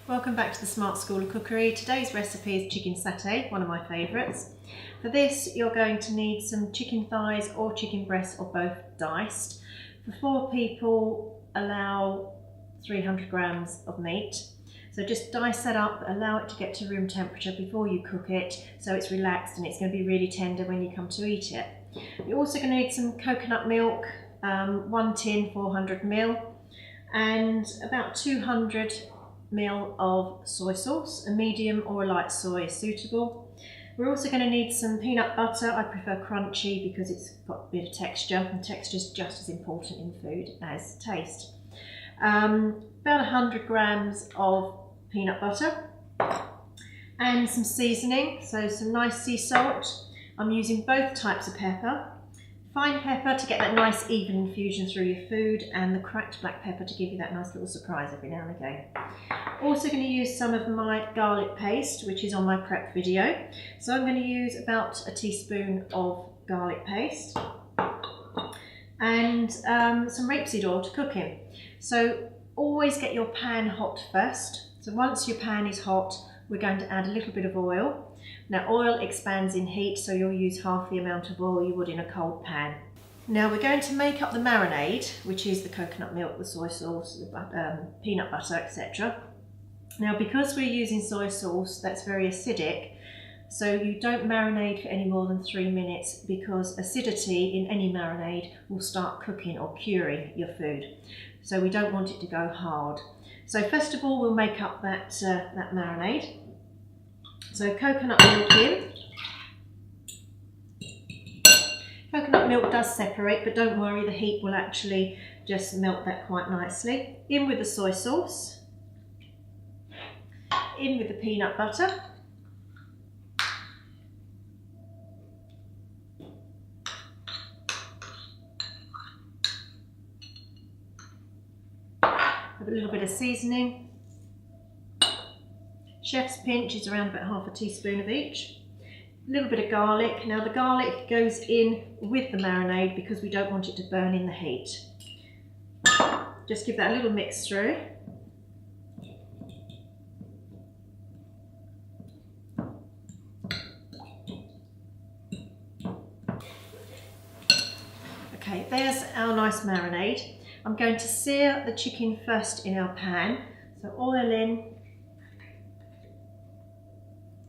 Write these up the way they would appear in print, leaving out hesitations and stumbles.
Welcome back to the Smart School of Cookery. Today's recipe is chicken satay, one of my favourites. For this you're going to need some chicken thighs or chicken breasts or both diced. For 4 people allow 300 grams of meat. So just dice that up, allow it to get to room temperature before you cook it so it's relaxed and it's going to be really tender when you come to eat it. You're also going to need some coconut milk, 1 tin 400 ml, and about 200 ml of soy sauce. A medium or a light soy is suitable. We're also going to need some peanut butter. I prefer crunchy because it's got a bit of texture, and texture is just as important in food as taste. About 100 grams of peanut butter and some seasoning, so some nice sea salt. I'm using both types of pepper. Fine pepper to get that nice even infusion through your food, and the cracked black pepper to give you that nice little surprise every now and again. Also going to use some of my garlic paste, which is on my prep video. So I'm going to use about a teaspoon of garlic paste and some rapeseed oil to cook in. So always get your pan hot first. So once your pan is hot, we're going to add a little bit of oil. Now oil expands in heat, so you'll use half the amount of oil you would in a cold pan. Now we're going to make up the marinade, which is the coconut milk, the soy sauce, the peanut butter, etc. Now because we're using soy sauce, that's very acidic, so you don't marinate for any more than 3 minutes, because acidity in any marinade will start cooking or curing your food. So we don't want it to go hard. So first of all, we'll make up that marinade. So coconut milk in. Coconut milk does separate, but don't worry, the heat will actually just melt that quite nicely. In with the soy sauce. In with the peanut butter. Have a little bit of seasoning. Chef's pinch is around about half a teaspoon of each. A little bit of garlic. Now the garlic goes in with the marinade because we don't want it to burn in the heat. Just give that a little mix through. Okay, there's our nice marinade. I'm going to sear the chicken first in our pan. So oil in.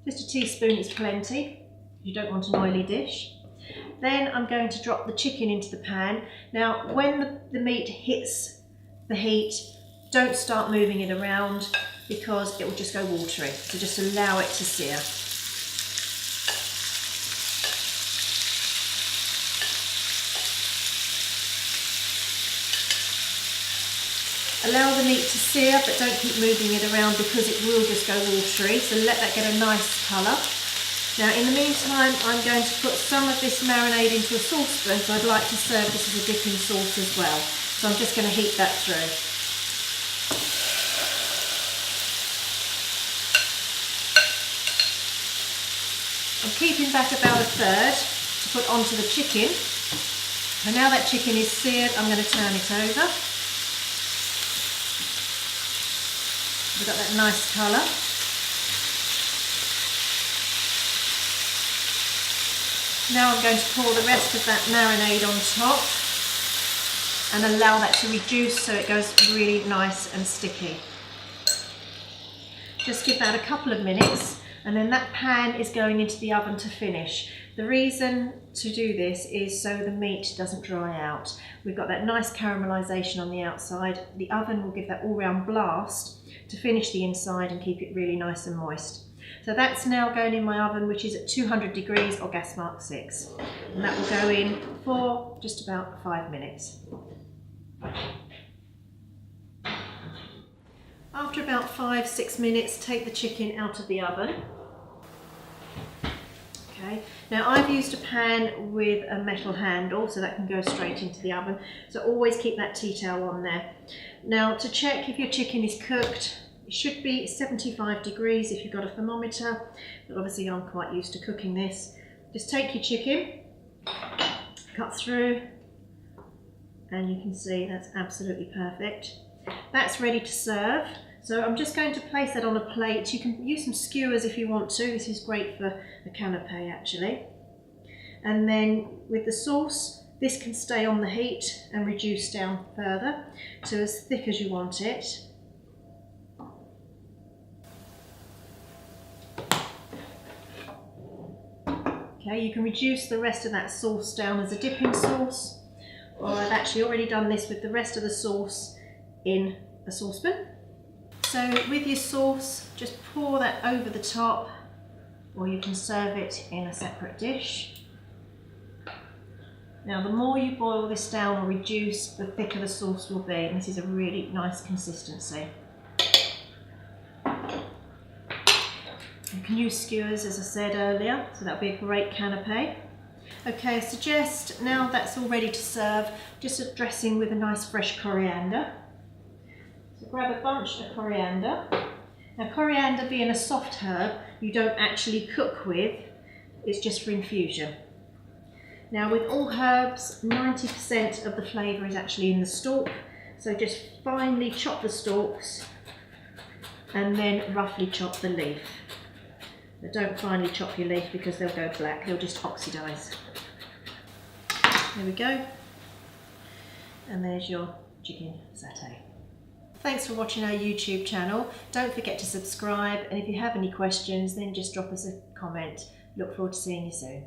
Just a teaspoon is plenty. You don't want an oily dish. Then I'm going to drop the chicken into the pan. Now when the meat hits the heat, don't start moving it around because it will just go watery. So just allow it to sear. Allow the meat to sear, but don't keep moving it around because it will just go watery, so let that get a nice colour. Now in the meantime, I'm going to put some of this marinade into a saucepan, so I'd like to serve this as a dipping sauce as well. So I'm just going to heat that through. I'm keeping back about a third to put onto the chicken. And now that chicken is seared, I'm going to turn it over. We've got that nice colour. Now I'm going to pour the rest of that marinade on top and allow that to reduce so it goes really nice and sticky. Just give that a couple of minutes, and then that pan is going into the oven to finish. The reason to do this is so the meat doesn't dry out. We've got that nice caramelisation on the outside. The oven will give that all-round blast to finish the inside and keep it really nice and moist. So that's now going in my oven, which is at 200 degrees or gas mark 6. And that will go in for just about 5 minutes. After about 5-6 minutes, take the chicken out of the oven. Okay. Now I've used a pan with a metal handle, so that can go straight into the oven. So always keep that tea towel on there. Now to check if your chicken is cooked, it should be 75 degrees if you've got a thermometer, but obviously I'm quite used to cooking this. Just take your chicken, cut through, and you can see that's absolutely perfect. That's ready to serve. So I'm just going to place that on a plate. You can use some skewers if you want to. This is great for a canapé actually. And then with the sauce, this can stay on the heat and reduce down further to as thick as you want it. Okay, you can reduce the rest of that sauce down as a dipping sauce, or I've actually already done this with the rest of the sauce in a saucepan. So with your sauce, just pour that over the top, or you can serve it in a separate dish. Now the more you boil this down or reduce, the thicker the sauce will be, and this is a really nice consistency. You can use skewers, as I said earlier, so that'll be a great canapé. Okay, I suggest now that's all ready to serve, just a dressing with a nice fresh coriander. So grab a bunch of coriander. Now coriander being a soft herb, you don't actually cook with, it's just for infusion. Now with all herbs, 90% of the flavour is actually in the stalk, so just finely chop the stalks and then roughly chop the leaf. But don't finely chop your leaf because they'll go black, they'll just oxidise. There we go. And there's your chicken satay. Thanks for watching our YouTube channel. Don't forget to subscribe, and if you have any questions then just drop us a comment. Look forward to seeing you soon.